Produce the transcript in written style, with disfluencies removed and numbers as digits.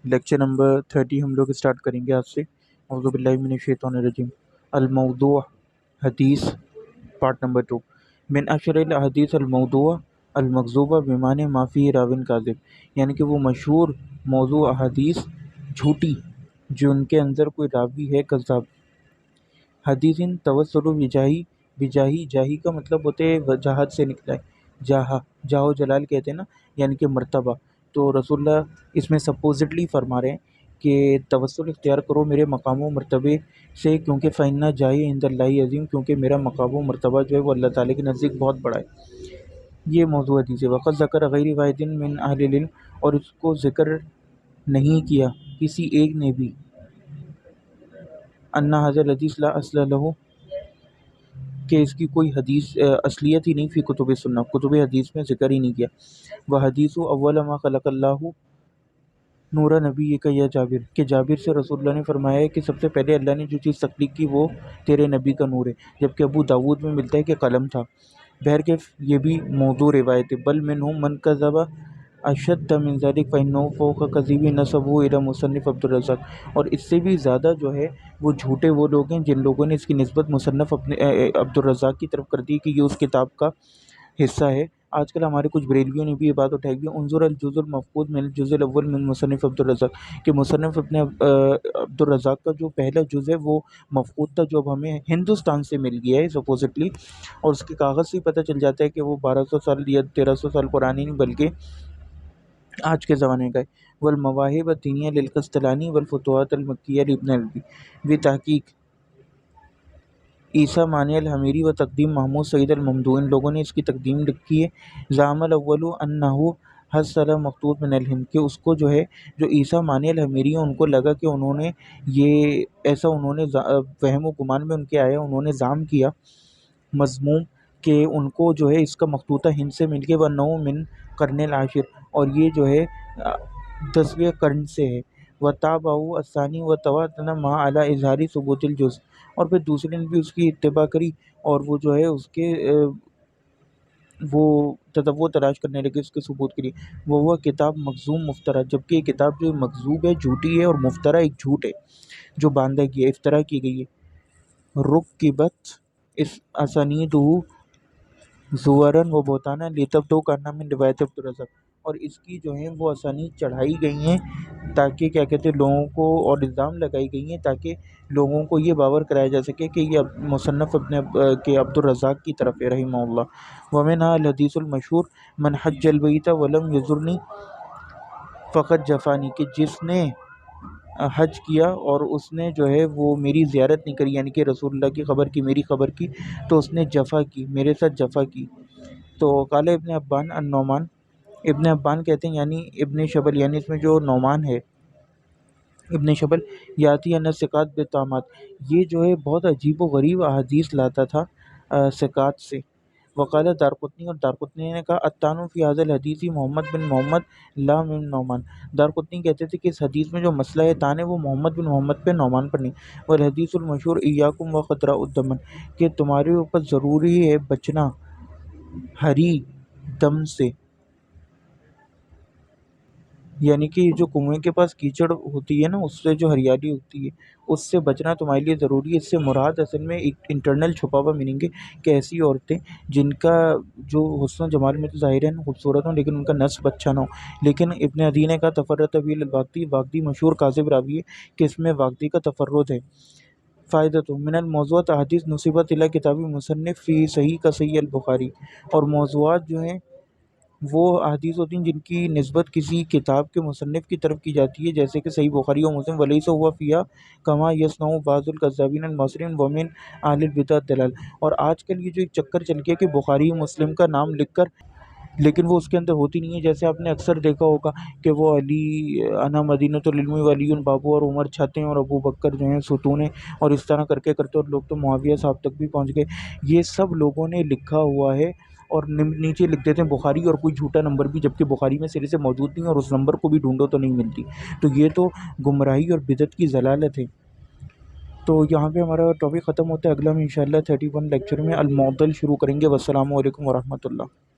Lecture number 30 ہم لوگ start کریں گے آج سے۔ اعوذ باللہ من الشیطان الرجیم۔ الموضوع، حدیث، پارٹ نمبر 2۔ من اشہر الحدیث الموضوع المکذوبہ بمعنی ما فیہ راوٍ کاذب، یعنی کہ وہ مشہور موضوع احادیث جھوٹی جو ان کے اندر کوئی راوی ہے کذاب۔ حدیث توسل بجاہی، جاہی کا مطلب ہوتے ہے وجاہت سے نکلا ہے، جاہ و جلال کہتے ہیں نا، یعنی کہ مرتبہ۔ تو رسول اللہ اس میں سپوزٹلی فرما رہے ہیں کہ توسل اختیار کرو میرے مقام و مرتبے سے، کیونکہ فإن جاہی عند اللہ عظیم، کیونکہ میرا مقام و مرتبہ جو ہے وہ اللہ تعالیٰ کے نزدیک بہت بڑا ہے۔ یہ موضوع حدیث ہے۔ وقت ذکر غیر واحد من اہل العلم، اور اس کو ذکر نہیں کیا کسی ایک نے بھی، ان ھذا الحدیث لا اصل لہ، کہ اس کی کوئی حدیث اصلیت ہی نہیں، فی کتب سنہ، کتب حدیث میں ذکر ہی نہیں کیا۔ وحدیث اول ما خلق اللہ نور نبی کا یا جابر، کہ جابر سے رسول اللہ نے فرمایا ہے کہ سب سے پہلے اللہ نے جو چیز تخلیق کی وہ تیرے نبی کا نور ہے، جبکہ ابو داود میں ملتا ہے کہ قلم تھا۔ بہرکیف یہ بھی موضوع روایت ہے۔ بل منہم من کذب اشد من ذلک فانہ فوق کذب نسبہ الی مصنف عبدالرزاق، اور اس سے بھی زیادہ جو ہے وہ جھوٹے وہ لوگ ہیں جن لوگوں نے اس کی نسبت مصنف اپنے عبدالرزاق کی طرف کر دی کہ یہ اس کتاب کا حصہ ہے۔ آج کل ہمارے کچھ بریلویوں نے بھی یہ بات اٹھائی ہے، انظر الجزء المفقود من الجزء الاول من مصنف عبدالرزاق، کہ مصنف اپنے عبدالرزاق کا جو پہلا جز ہے وہ مفقود تھا، جو اب ہمیں ہندوستان سے مل گیا ہے سپوزٹلی، اور اس کے کاغذ سے پتہ چل جاتا ہے کہ وہ 1200 سال یا 1300 سال پرانی نہیں بلکہ آج کے زمانے کا ہے۔ والمواہب الدینیہ للقسطلانی والفتوحات المکیہ لابن عربی، بتحقیق عیسیٰ مانی الحمیری و تقدیم محمود سعید الممدوح، ان لوگوں نے اس کی تقدیم لکھی ہے۔ زعم الاول انہ حصل مخطوط من الہند، کہ اس کو جو ہے جو عیسیٰ مانی الحمیری ہیں ان کو لگا کہ انہوں نے یہ ایسا انہوں نے وہم و گمان میں ان کے آیا، انہوں نے زعم کیا مذموم کہ ان کو جو ہے اس کا مخطوطہ ہند سے مل کے، وَأَنَّهُ مِن قرن العاشر، اور یہ جو ہے 10ویں قرن سے ہے۔ وَتَابَعَهُ الثانی وَتَوَاطَنَ مَعَ عَلَى إِظْهَارِ ثُبُوتِ الْجُزْءِ، اور پھر دوسرے نے بھی اس کی اتباع کری اور وہ جو ہے اس کے وہ تتبع تلاش کرنے لگے اس کے ثبوت کے لیے۔ وہ کتاب مکذوب مفترا، جبکہ یہ کتاب جو مکذوب ہے، جھوٹی ہے، اور مفترا ایک جھوٹ ہے جو باندھا گیا ہے، افترا کی گئی ہے۔ رکبت اسانیدہ زوراً و بہتانا لتبدو کانہ من روایت عبدالرزاق، اور اس کی جو ہیں وہ اسانید چڑھائی گئی ہیں تاکہ کیا کہتے ہیں لوگوں کو، اور الزام لگائی گئی ہیں تاکہ لوگوں کو یہ باور کرایا جا سکے کہ یہ مصنف اپنے کہ عبدالرزاق کی طرف ہے رحمہ اللہ۔ ومنہا الحدیث المشہور من حج البیت ولم یزرنی فقد جفانی، کہ جس نے حج کیا اور اس نے جو ہے وہ میری زیارت نہیں کری، یعنی کہ رسول اللہ کی خبر کی، میری خبر کی، تو اس نے جفا کی، میرے ساتھ جفا کی۔ تو قال ابن حبان النعمان، ابن حبان کہتے ہیں یعنی ابن شبل، یعنی اس میں جو نعمان ہے ابن شبل، یاتی ان ثقات بالطامات، یہ جو ہے بہت عجیب و غریب احادیث لاتا تھا ثقات سے۔ وقال دارقطنی، اور دارقطنی نے کہا الطعن فی ھذا الحدیث محمد بن محمد لا من نعمان، دارقطنی کہتے تھے کہ اس حدیث میں جو مسئلہ ہے طعن ہے وہ محمد بن محمد پہ، نعمان پر نہیں۔ والحدیث المشہور ایاکم وخضراء الدمن، کہ تمہارے اوپر ضروری ہے بچنا ہری دم سے، یعنی کہ جو کنویں کے پاس کیچڑ ہوتی ہے نا، اس سے جو ہریالی ہوتی ہے اس سے بچنا تمہارے لیے ضروری ہے۔ اس سے مراد اصل میں ایک انٹرنل چھپا ہوا میننگ ہے کہ ایسی عورتیں جن کا جو حسن و جمال میں تو ظاہر ہے خوبصورت ہوں لیکن ان کا نسب اچھا نہ ہو۔ لیکن ابن عدی نے کہا تفرد به الواقدی، واقدی مشہور کاذب راوی ہے کہ اس میں واقدی کا تفرد ہے۔ فائدہ تو من الموضوعات احادیث نسبت الی کتاب مصنف فی صحیح کا صحیح البخاری، اور موضوعات جو ہیں وہ احادیث ہوتی ہیں جن کی نسبت کسی کتاب کے مصنف کی طرف کی جاتی ہے، جیسے کہ صحیح بخاری و مسلم، ولیس ہوا فیہا کما یصنع بعض الکذابین المعاصرین ومن اہل البدع الضلال، اور آج کل یہ جو ایک چکر چل گیا کہ بخاری و مسلم کا نام لکھ کر لیکن وہ اس کے اندر ہوتی نہیں ہے، جیسے آپ نے اکثر دیکھا ہوگا کہ وہ علی انا مدینۃ العلم ولی بابو، اور عمر چھتیں، اور ابو بکر جو ہیں ستون ہیں، اور اس طرح کرتے اور لوگ تو معاویہ صاحب تک بھی پہنچ گئے۔ یہ سب لوگوں نے لکھا ہوا ہے اور نیچے لکھ دیتے ہیں بخاری اور کوئی جھوٹا نمبر بھی، جبکہ بخاری میں سرے سے موجود نہیں، اور اس نمبر کو بھی ڈھونڈو تو نہیں ملتی۔ تو یہ تو گمراہی اور بدعت کی ضلالت ہے۔ تو یہاں پہ ہمارا ٹاپک ختم ہوتا ہے، اگلا ہم انشاءاللہ 31 لیکچر میں المعضل شروع کریں گے۔ والسلام علیکم ورحمۃ اللہ۔